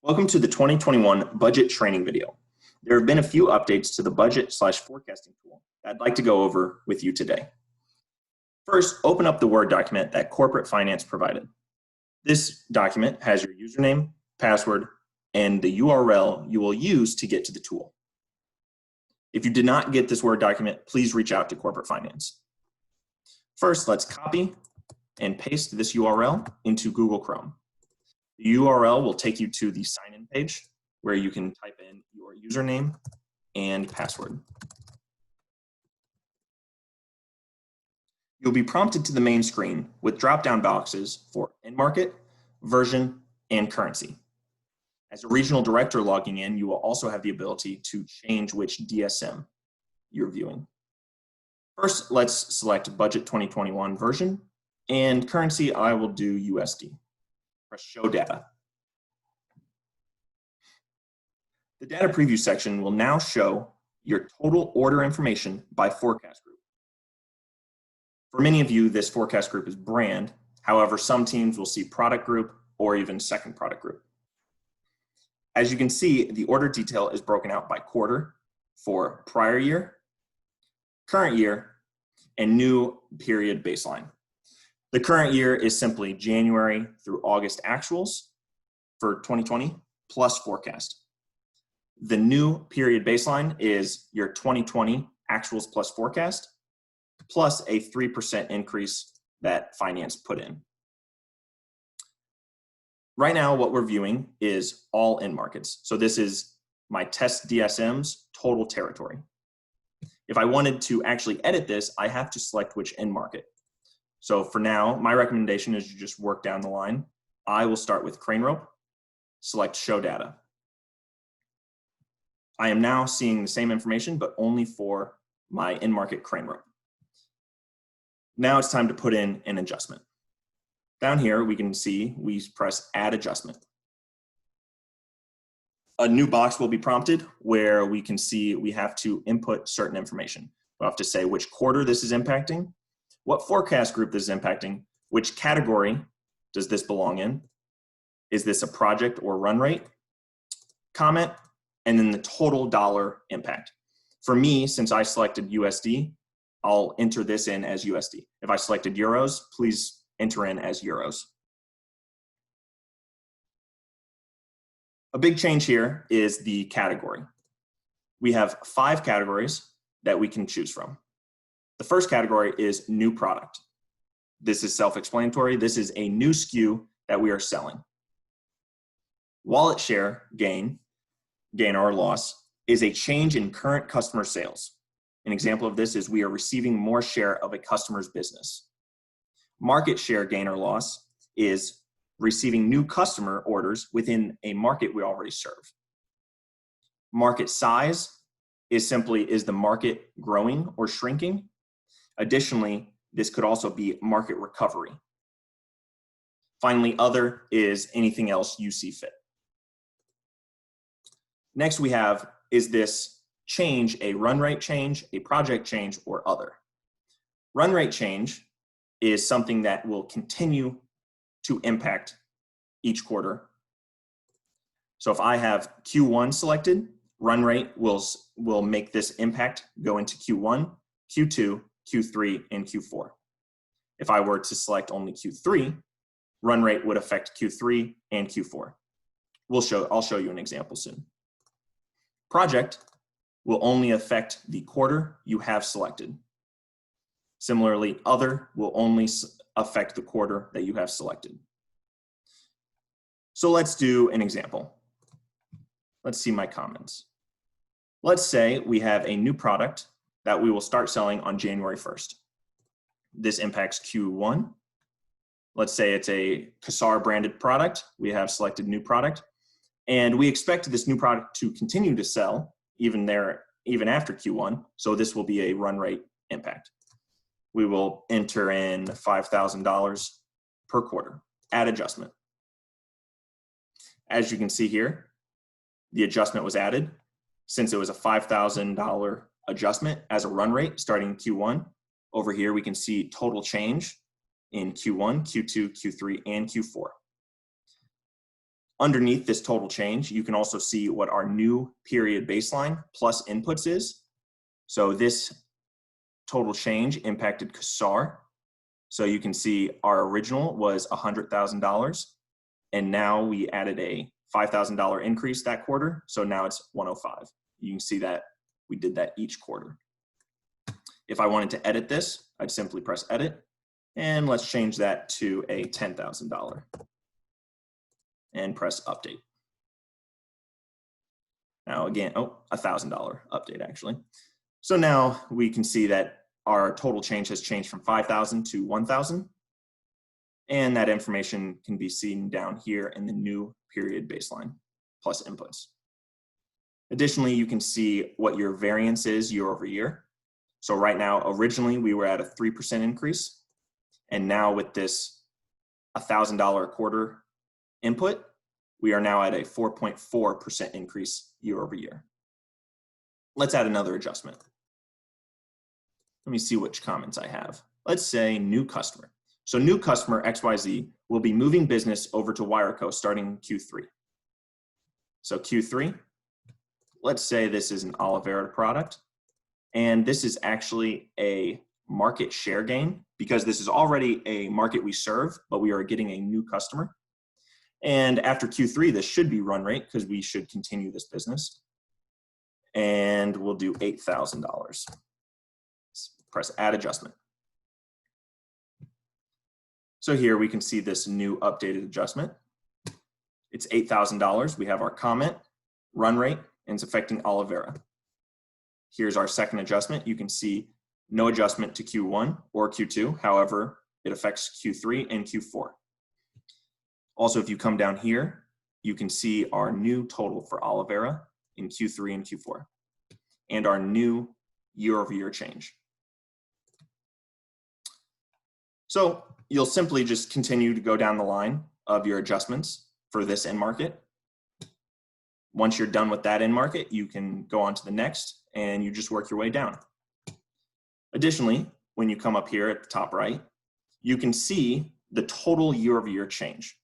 Welcome to the 2021 budget training video. There have been a few updates to the budget/forecasting tool that I'd like to go over with you today. First, open up the Word document that Corporate Finance provided. This document has your username, password, and the URL you will use to get to the tool. If you did not get this Word document, please reach out to Corporate Finance. First, let's copy and paste this URL into Google Chrome. The URL will take you to the sign-in page where you can type in your username and password. You'll be prompted to the main screen with drop-down boxes for end market, version, and currency. As a regional director logging in, you will also have the ability to change which DSM you're viewing. First, let's select Budget 2021 version, and currency, I will do USD. Press Show Data. The data preview section will now show your total order information by forecast group. For many of you, this forecast group is brand. However, some teams will see product group or even second product group. As you can see, the order detail is broken out by quarter for prior year, current year, and new period baseline. The current year is simply January through August actuals for 2020 plus forecast. The new period baseline is your 2020 actuals plus forecast plus a 3% increase that finance put in. Right now, what we're viewing is all end markets. So this is my test DSM's total territory. If I wanted to actually edit this, I have to select which end market. So for now, my recommendation is you just work down the line. I will start with crane rope, select show data. I am now seeing the same information, but only for my end market crane rope. Now it's time to put in an adjustment. Down here, we can see we press add adjustment. A new box will be prompted where we can see we have to input certain information. We'll have to say which quarter this is impacting, what forecast group this is impacting, which category does this belong in, is this a project or run rate, comment, and then the total dollar impact. For me, since I selected USD, I'll enter this in as USD. If I selected euros, please enter in as euros. A big change here is the category. We have 5 categories that we can choose from. The first category is new product. This is self-explanatory. This is a new SKU that we are selling. Wallet share gain or loss, is a change in current customer sales. An example of this is we are receiving more share of a customer's business. Market share gain or loss is receiving new customer orders within a market we already serve. Market size is simply, is the market growing or shrinking? Additionally, this could also be market recovery. Finally, other is anything else you see fit. Next we have, is this change a run rate change, a project change, or other? Run rate change is something that will continue to impact each quarter. So if I have Q1 selected, run rate will make this impact go into Q1, Q2, Q3, and Q4. If I were to select only Q3, run rate would affect Q3 and Q4. I'll show you an example soon. Project will only affect the quarter you have selected. Similarly, other will only affect the quarter that you have selected. So let's do an example. Let's see my comments. Let's say we have a new product that we will start selling on January 1st. This impacts Q1. Let's say it's a Kassar branded product. We have selected new product, and we expect this new product to continue to sell even after Q1. So this will be a run rate impact. We will enter in $5,000 per quarter, add adjustment. As you can see here, the adjustment was added. Since it was a $5,000 adjustment as a run rate starting in Q1, over here we can see total change in Q1, Q2, Q3, and Q4. Underneath this total change, you can also see what our new period baseline plus inputs is. So this total change impacted CASAR. So you can see our original was $100,000, and now we added a $5,000 increase that quarter. So now it's 105. You can see that we did that each quarter. If I wanted to edit this, I'd simply press edit, and let's change that to a $10,000 and press update. Now again, $1,000 update actually. So now we can see that our total change has changed from 5,000 to 1,000. And that information can be seen down here in the new period baseline plus inputs. Additionally, you can see what your variance is year over year. So right now, originally we were at a 3% increase. And now with this $1,000 a quarter input, we are now at a 4.4% increase year over year. Let's add another adjustment. Let me see which comments I have. Let's say new customer. So new customer XYZ will be moving business over to WireCo starting Q3. So Q3, let's say this is an Oliveira product, and this is actually a market share gain because this is already a market we serve, but we are getting a new customer. And after Q3, this should be run rate because we should continue this business. And we'll do $8,000. Press add adjustment. So here we can see this new updated adjustment. It's $8,000. We have our comment, run rate, and it's affecting Oliveira. Here's our second adjustment. You can see no adjustment to Q1 or Q2. However, it affects Q3 and Q4. Also, if you come down here, you can see our new total for Oliveira in Q3 and Q4 and our new year-over-year change. So you'll simply just continue to go down the line of your adjustments for this end market. Once you're done with that end market, you can go on to the next and you just work your way down. Additionally, when you come up here at the top right, you can see the total year-over-year change.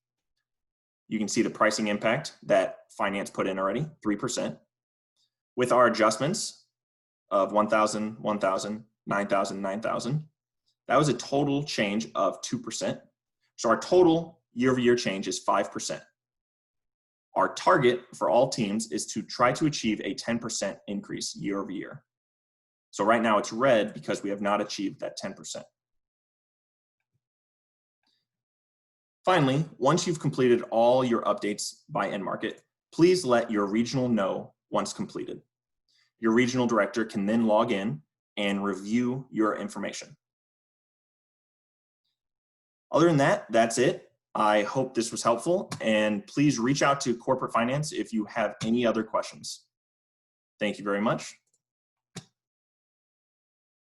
You can see the pricing impact that finance put in already, 3%. With our adjustments of 1,000, 1,000, 9,000, 9,000, that was a total change of 2%. So our total year-over-year change is 5%. Our target for all teams is to try to achieve a 10% increase year-over-year. So right now it's red because we have not achieved that 10%. Finally, once you've completed all your updates by end market, please let your regional know once completed. Your regional director can then log in and review your information. Other than that, that's it. I hope this was helpful, and please reach out to corporate finance if you have any other questions. Thank you very much.